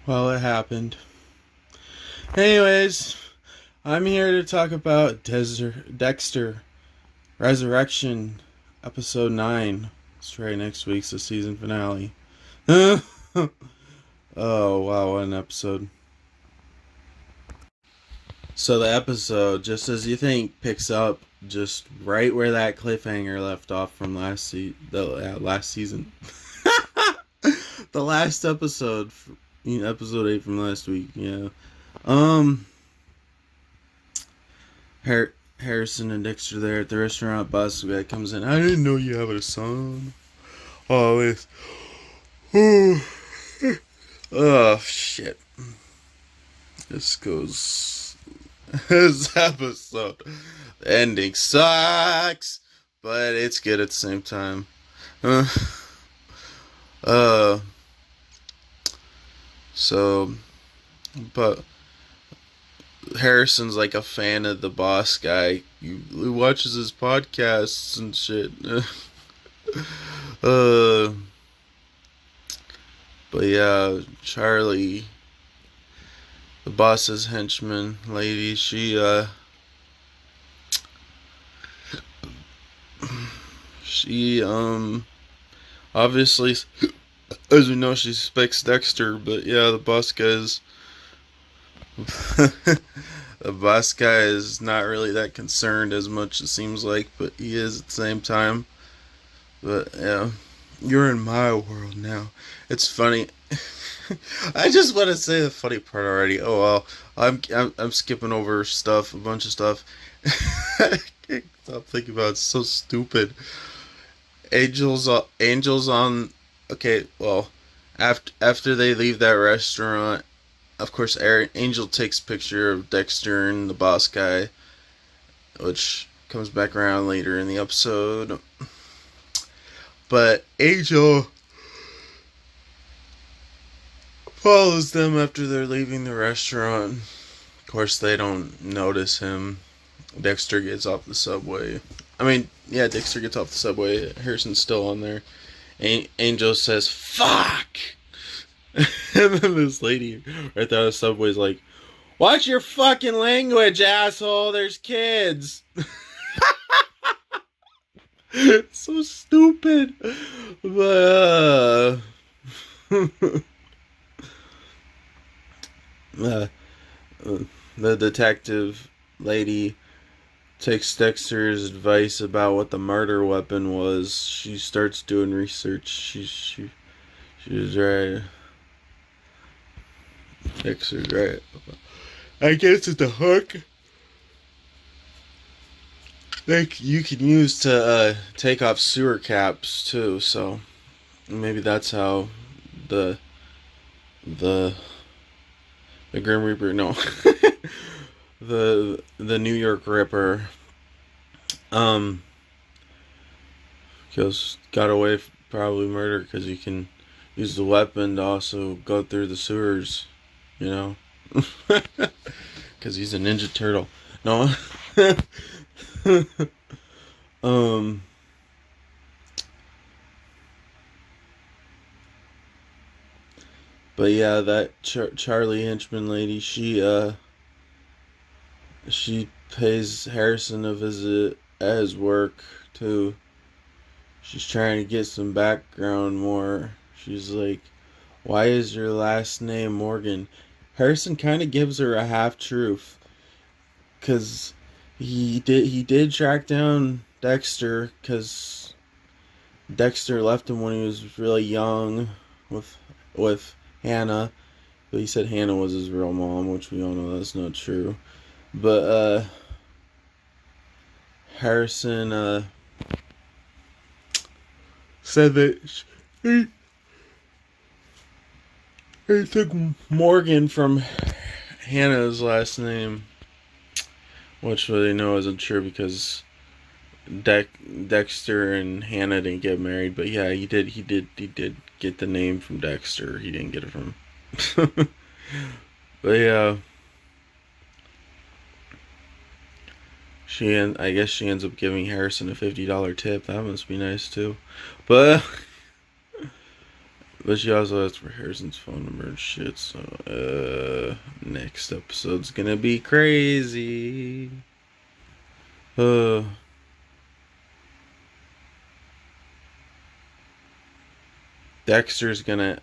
Well, it happened. Anyways, I'm here to talk about Dexter Resurrection, episode 9. It's right next week's the season finale. Oh, wow, what an episode. So the episode, just as you think, picks up just right where that cliffhanger left off from last season. The last episode, episode 8 from last week, yeah. Um, Harrison and Dexter there at the restaurant. Boss guy comes in. I didn't know you have a son. Oh, it's oh shit. This goes. This episode. The ending sucks, but it's good at the same time. Uh, uh so, but Harrison's like a fan of the boss guy. He watches his podcasts and shit. uh, but yeah, Charlie, the boss's henchman lady, she obviously, as we know, she suspects Dexter. But yeah, the boss guy's the boss guy is not really that concerned as much it seems like, but he is at the same time. But yeah, you're in my world now. It's funny. I just want to say the funny part already. Oh well, I'm skipping over stuff, a bunch of stuff. I can't stop thinking about it. It's so stupid. Angels on. Okay, well, after they leave that restaurant, of course, Angel takes a picture of Dexter and the boss guy, which comes back around later in the episode. But Angel follows them after they're leaving the restaurant. Of course, they don't notice him. Dexter gets off the subway. Yeah, Dexter gets off the subway. Harrison's still on there. Angel says, "Fuck!" And then this lady right there on the subway is like, "Watch your fucking language, asshole. There's kids." It's so stupid. But, uh, the detective lady takes Dexter's advice about what the murder weapon was. She starts doing research. She was right. Dexter's right. I guess it's a hook. Like you can use to take off sewer caps too. So maybe that's how the the the Grim Reaper. No, the New York Ripper. Um, got away probably murder because you can use the weapon to also go through the sewers. You know, because he's a Ninja Turtle. No. um. But yeah, that Charlie henchman lady, she pays Harrison a visit at his work too. She's trying to get some background more. She's like, "Why is your last name Morgan?" Harrison kind of gives her a half truth, cause he did track down Dexter, cause Dexter left him when he was really young with with Hannah. But he said Hannah was his real mom, which we all know that's not true. But Harrison said that he took Morgan from Hannah's last name, which we know isn't true because Dexter and Hannah didn't get married. But yeah, he did get the name from Dexter. He didn't get it from. But yeah, I guess she ends up giving Harrison a $50 tip. That must be nice too. But But she also asked for Harrison's phone number and shit. So, next episode's gonna be crazy. Uh, Dexter's gonna.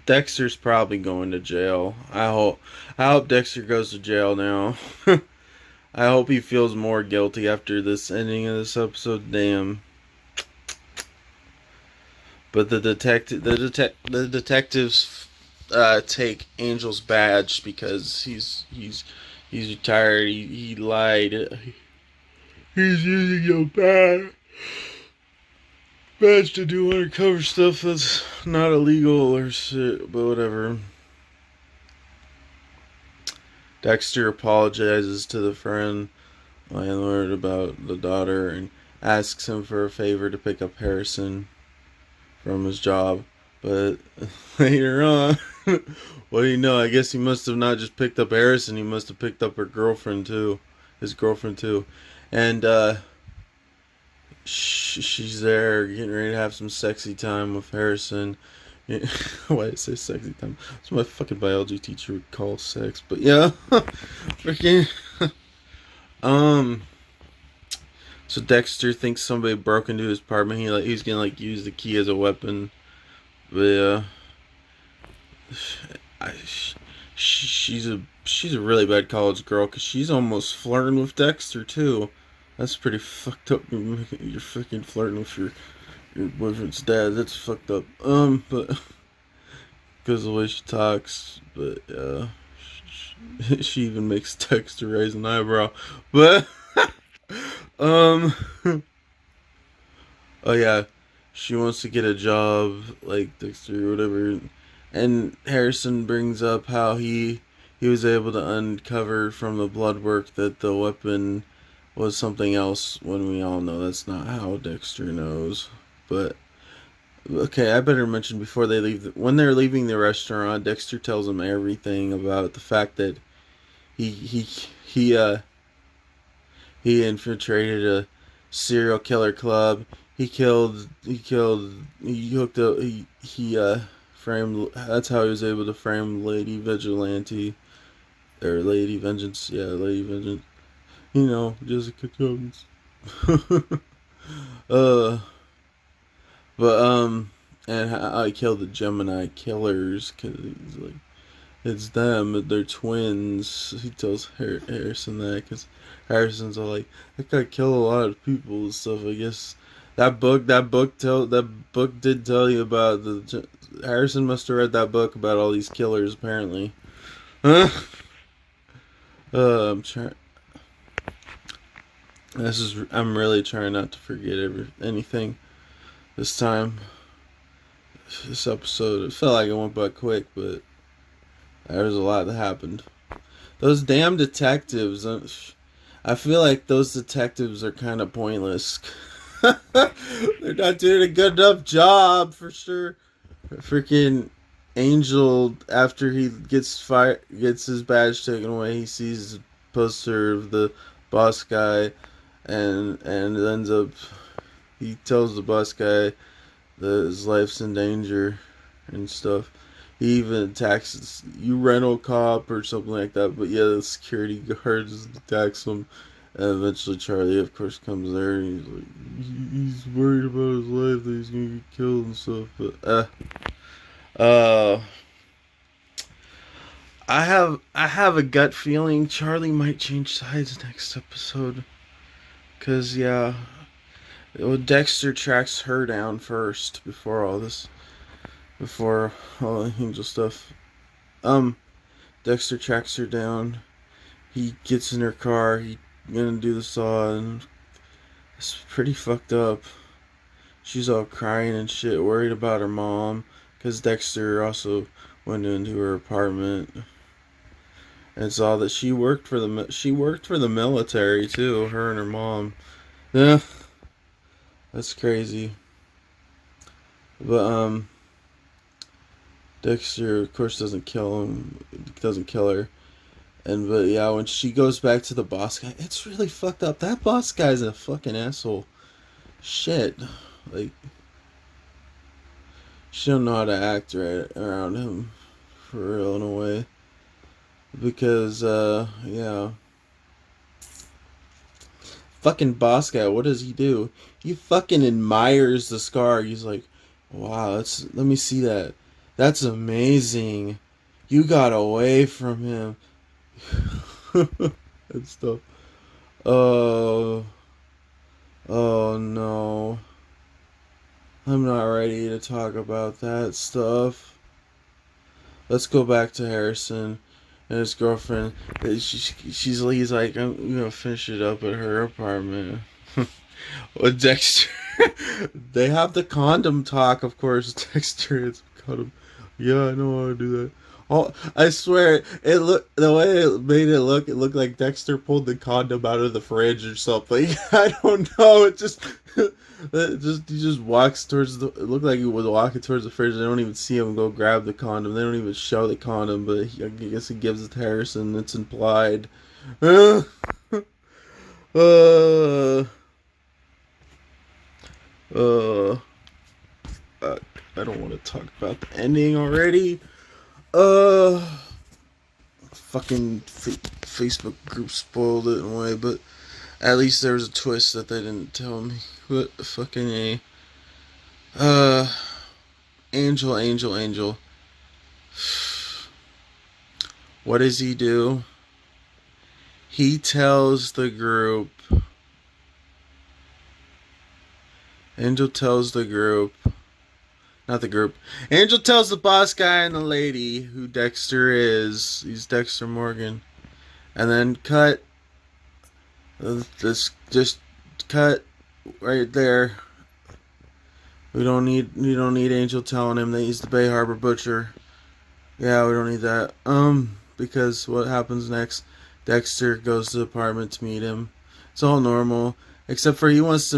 Dexter's probably going to jail. I hope Dexter goes to jail now. I hope he feels more guilty after this ending of this episode. Damn. But the detectives take Angel's badge because he's retired. He lied. He's using your badge to do undercover stuff that's not illegal or shit. But whatever. Dexter apologizes to the friend landlord about the daughter and asks him for a favor to pick up Harrison from his job. But later on, what do you know? I guess he must have not just picked up Harrison, he must have picked up her girlfriend too. His girlfriend too. And she's there getting ready to have some sexy time with Harrison. Why did I say sexy time? That's what my fucking biology teacher would call sex. But yeah. Freaking. um. So Dexter thinks somebody broke into his apartment. He's gonna use the key as a weapon. But yeah. I, she's a really bad college girl because she's almost flirting with Dexter too. That's pretty fucked up. You're freaking flirting with your boyfriend's dad. That's fucked up. But because of the way she talks, but she even makes Dexter raise an eyebrow. But um, oh yeah, she wants to get a job like Dexter or whatever. And Harrison brings up how he was able to uncover from the blood work that the weapon was something else when we all know that's not how Dexter knows. But okay, I better mention before they leave when they're leaving the restaurant, Dexter tells them everything about the fact that he he he uh he infiltrated a serial killer club. He hooked up he framed. That's how he was able to frame Lady Vigilante or Lady Vengeance. Yeah, Lady Vengeance. You know, Jessica Jones. uh, but and how I killed the Gemini killers because he's like, it's them, they're twins. He tells Harrison that because Harrison's all like, I gotta kill a lot of people and stuff. I guess that book did tell you about the. Harrison must have read that book about all these killers apparently. Huh? I'm trying. I'm really trying not to forget anything this time. This episode, it felt like it went by quick, but there was a lot that happened. Those damn detectives. I feel like those detectives are kind of pointless. They're not doing a good enough job for sure. Freaking Angel, after he gets his badge taken away, he sees a poster of the boss guy, and ends up. He tells the boss guy that his life's in danger and stuff. He even attacks you rental cop or something like that. But yeah, the security guards attacks him. And eventually Charlie, of course, comes there and he's like, he's worried about his life that he's gonna get killed and stuff. But I have a gut feeling Charlie might change sides next episode. Cause yeah, Dexter tracks her down first before all the Angel stuff. Dexter tracks her down. He gets in her car. He gonna do the saw, and it's pretty fucked up. She's all crying and shit, worried about her mom, cause Dexter also went into her apartment and saw that she worked for the military too. Her and her mom. Yeah, that's crazy. But Dexter, of course, doesn't kill her. But yeah, when she goes back to the boss guy, it's really fucked up. That boss guy's a fucking asshole. Shit. Like, She don't know how to act right around him, for real, in a way. Because, yeah. Fucking boss guy, what does he do? He fucking admires the scar. He's like, wow, let me see that. That's amazing. You got away from him. And stuff. Oh, oh no. I'm not ready to talk about that stuff. Let's go back to Harrison and his girlfriend. He's like, I'm gonna finish it up at her apartment. With Dexter, they have the condom talk, of course. Dexter is condom. Yeah, I know how to do that. Oh, I swear, it look the way it made it looked like Dexter pulled the condom out of the fridge or something. I don't know. He just walks towards the. It looked like he was walking towards the fridge. They don't even see him go grab the condom. They don't even show the condom, but I guess he gives it to Harrison. It's implied. uh, uh, uh, I don't want to talk about the ending already. Uh, fucking Facebook group spoiled it in a way, but at least there was a twist that they didn't tell me. What fucking a. Uh, Angel. What does he do? He tells the group. Angel tells the group. Not the group. Angel tells the boss guy and the lady who Dexter is. He's Dexter Morgan. And then cut. This just cut right there. We don't need Angel telling him that he's the Bay Harbor Butcher. Yeah, we don't need that. Because what happens next? Dexter goes to the apartment to meet him. It's all normal. Except for he wants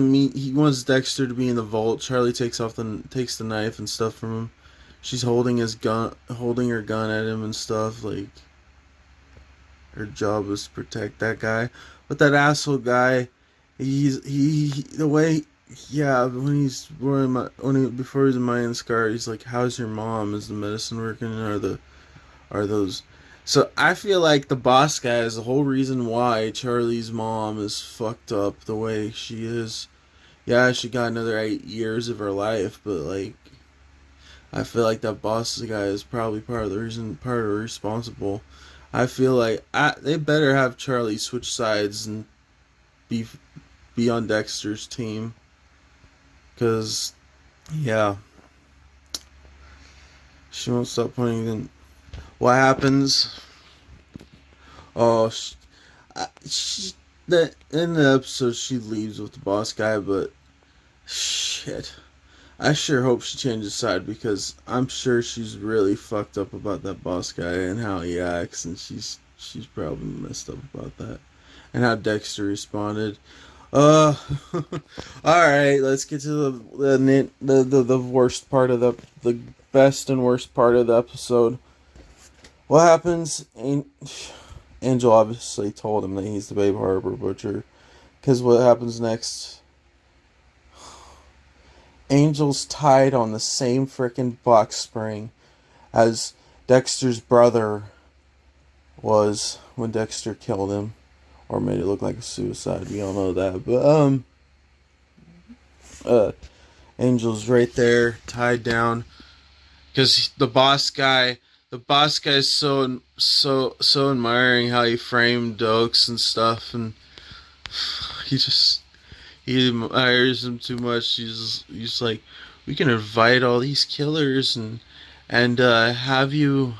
Dexter to be in the vault. Charlie takes the knife and stuff from him. She's holding her gun at him and stuff. Like, her job is to protect that guy. But that asshole guy, the way, yeah, before he's in Mayan Scar, he's like, "How's your mom? Is the medicine working? Are those?" So I feel like the boss guy is the whole reason why Charlie's mom is fucked up the way she is. Yeah, she got another 8 years of her life, but like, I feel like that boss guy is probably part of the reason, part of the responsible. I feel like they better have Charlie switch sides and be be on Dexter's team, cause yeah, she won't stop playing. Then what happens? Oh, in the episode she leaves with the boss guy, but shit. I sure hope she changes side because I'm sure she's really fucked up about that boss guy and how he acts, and she's probably messed up about that and how Dexter responded. Uh, all right, let's get to the worst part of the best and worst part of the episode. What happens? Angel obviously told him that he's the Babe Harbor Butcher, because what happens next? Angel's tied on the same frickin' box spring as Dexter's brother was when Dexter killed him, or made it look like a suicide. We all know that, but Angel's right there, tied down, because the boss guy is so admiring how he framed Dokes and stuff, and he just he admires him too much. He's like, we can invite all these killers and have you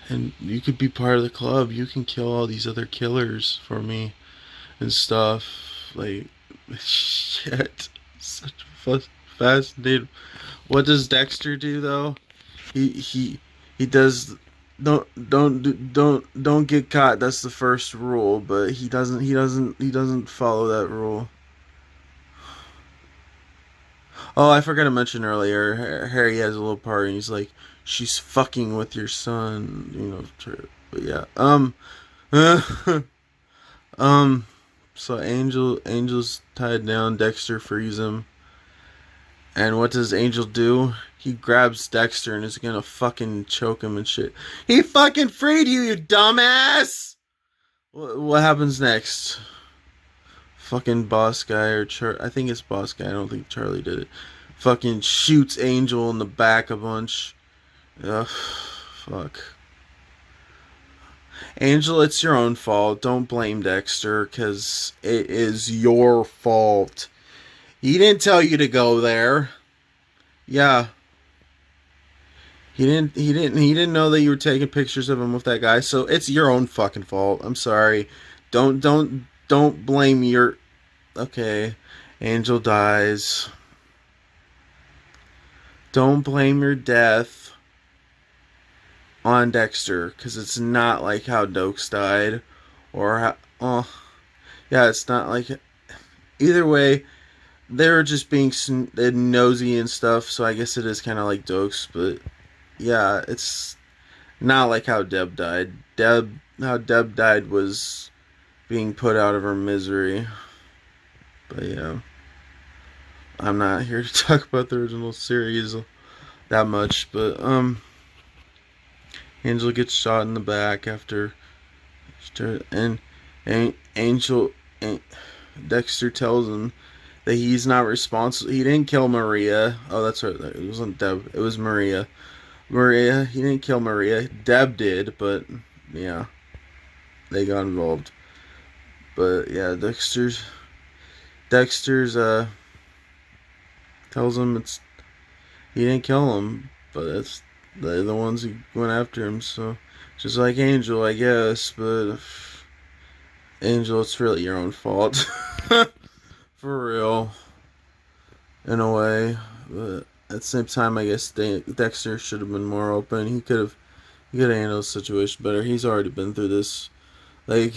and you could be part of the club. You can kill all these other killers for me and stuff. Like, shit, such a fascinating. What does Dexter do though? He does. Don't get caught. That's the first rule, but he doesn't follow that rule. Oh, I forgot to mention earlier. Harry has a little part, and he's like, "She's fucking with your son," you know. But yeah, um, so Angel's tied down. Dexter frees him, And what does Angel do? He grabs Dexter and is gonna fucking choke him and shit. He fucking freed you, you dumbass! What happens next? Fucking boss guy I think it's boss guy. I don't think Charlie did it. Fucking shoots Angel in the back a bunch. Ugh, fuck. Angel, it's your own fault. Don't blame Dexter, because it is your fault. He didn't tell you to go there. Yeah. He didn't know that you were taking pictures of him with that guy, so it's your own fucking fault. I'm sorry. Don't blame your okay. Angel dies. Don't blame your death on Dexter, because it's not like how Dokes died, or how. Oh, yeah, it's not like. Either way, they were just being nosy and stuff, so I guess it is kind of like Dokes, but yeah, it's not like how Deb died. How Deb died was being put out of her misery. But yeah, I'm not here to talk about the original series that much, but Angel gets shot in the back and Angel and Dexter tells him that he's not responsible. He didn't kill Maria. Oh, that's right. It wasn't Deb. It was Maria. Maria. He didn't kill Maria. Deb did, but yeah, they got involved. But yeah, Dexter's tells him it's he didn't kill him, but it's they're the ones who went after him. So just like Angel, I guess. But Angel, it's really your own fault, for real, in a way. But at the same time, I guess Dexter should have been more open. He could have handled the situation better. He's already been through this. Like,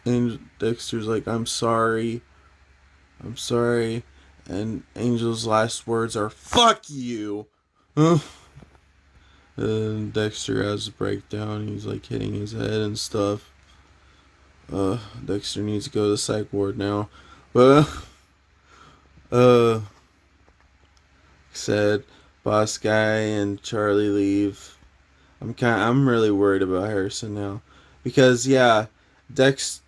Angel, Dexter's like, I'm sorry, and Angel's last words are "fuck you." And Dexter has a breakdown. He's like hitting his head and stuff. Dexter needs to go to the psych ward now. But said boss guy and Charlie leave. I'm really worried about Harrison now, because yeah, Dex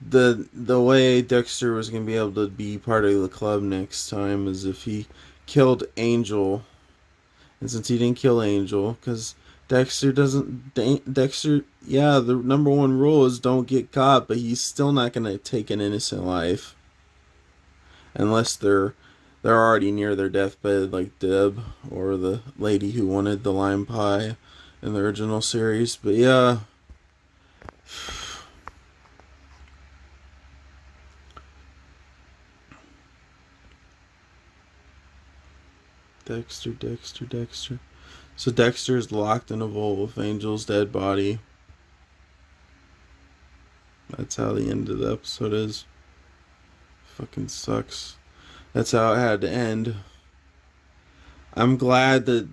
the way Dexter was gonna be able to be part of the club next time is if he killed Angel. And since he didn't kill Angel, because Dexter, yeah, the number one rule is don't get caught, but he's still not gonna take an innocent life unless they're already near their deathbed, like Deb or the lady who wanted the lime pie in the original series. But yeah, Dexter. So Dexter is locked in a vault with Angel's dead body. That's how the end of the episode is. Fucking sucks. That's how it had to end. I'm glad that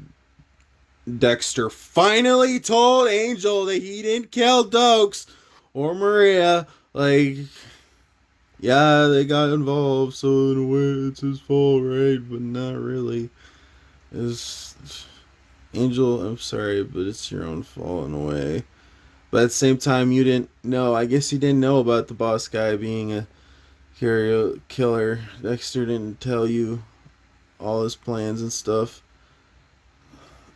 Dexter finally told Angel that he didn't kill Dokes or Maria. Like, yeah, they got involved, so in a way it's his fault, right? But not really. It's Angel, I'm sorry, but it's your own fault in a way. But at the same time, you didn't know. I guess you didn't know about the boss guy being a serial killer. Dexter didn't tell you all his plans and stuff.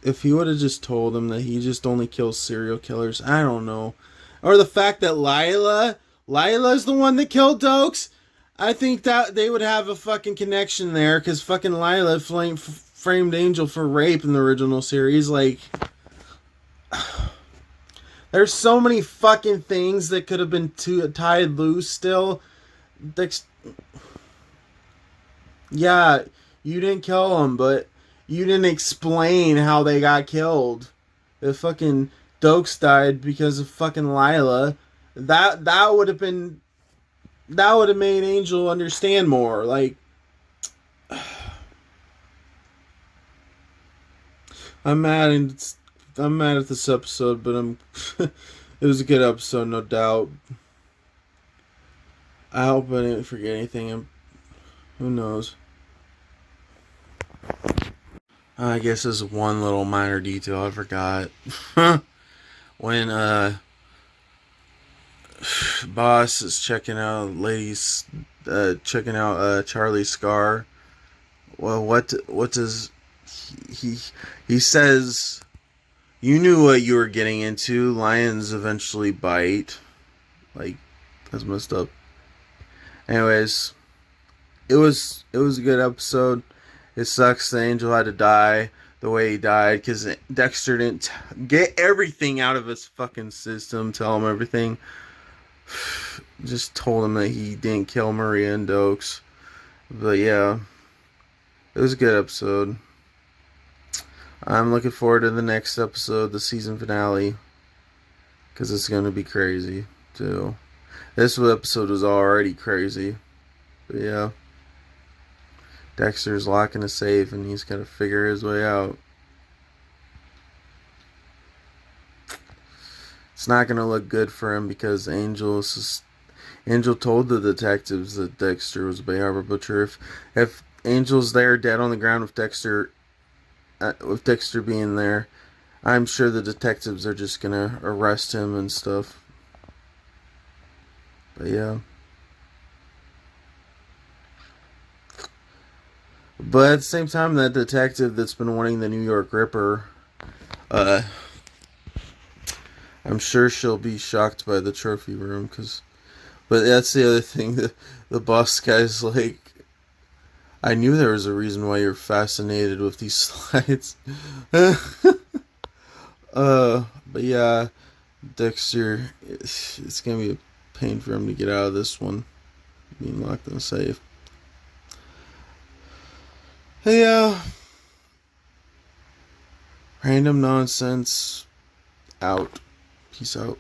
If he would have just told him that he just only kills serial killers, I don't know. Or the fact that Lila's the one that killed Dokes, I think that they would have a fucking connection there, because fucking Lila framed Angel for rape in the original series. Like, there's so many fucking things that could have been tied loose still. Yeah, you didn't kill them, but you didn't explain how they got killed. The fucking Dokes died because of fucking Lila. That would have made Angel understand more. Like, I'm mad at this episode, but it was a good episode, no doubt. I hope I didn't forget anything. Who knows? I guess there's one little minor detail I forgot. When boss is checking out ladies, checking out Charlie's scar. Well, what does he he says? You knew what you were getting into. Lions eventually bite. Like, that's messed up. Anyways, it was a good episode. It sucks the angel had to die the way he died because Dexter didn't get everything out of his fucking system. Tell him everything. Just told him that he didn't kill Maria and Dokes. But yeah, it was a good episode. I'm looking forward to the next episode, the season finale, because it's going to be crazy too. This episode was already crazy. But yeah, Dexter's locking a safe and he's got to figure his way out. It's not going to look good for him because Angel told the detectives that Dexter was a Bay Harbor butcher. If Angel's there dead on the ground with Dexter being there, I'm sure the detectives are just going to arrest him and stuff. But yeah. But at the same time, that detective that's been wanting the New York Ripper, I'm sure she'll be shocked by the trophy room. But that's the other thing. The boss guy's like, I knew there was a reason why you're fascinated with these slides. But yeah, Dexter, it's gonna be a pain for him to get out of this one, being locked in a safe. Yeah. Random nonsense. Out. Peace out.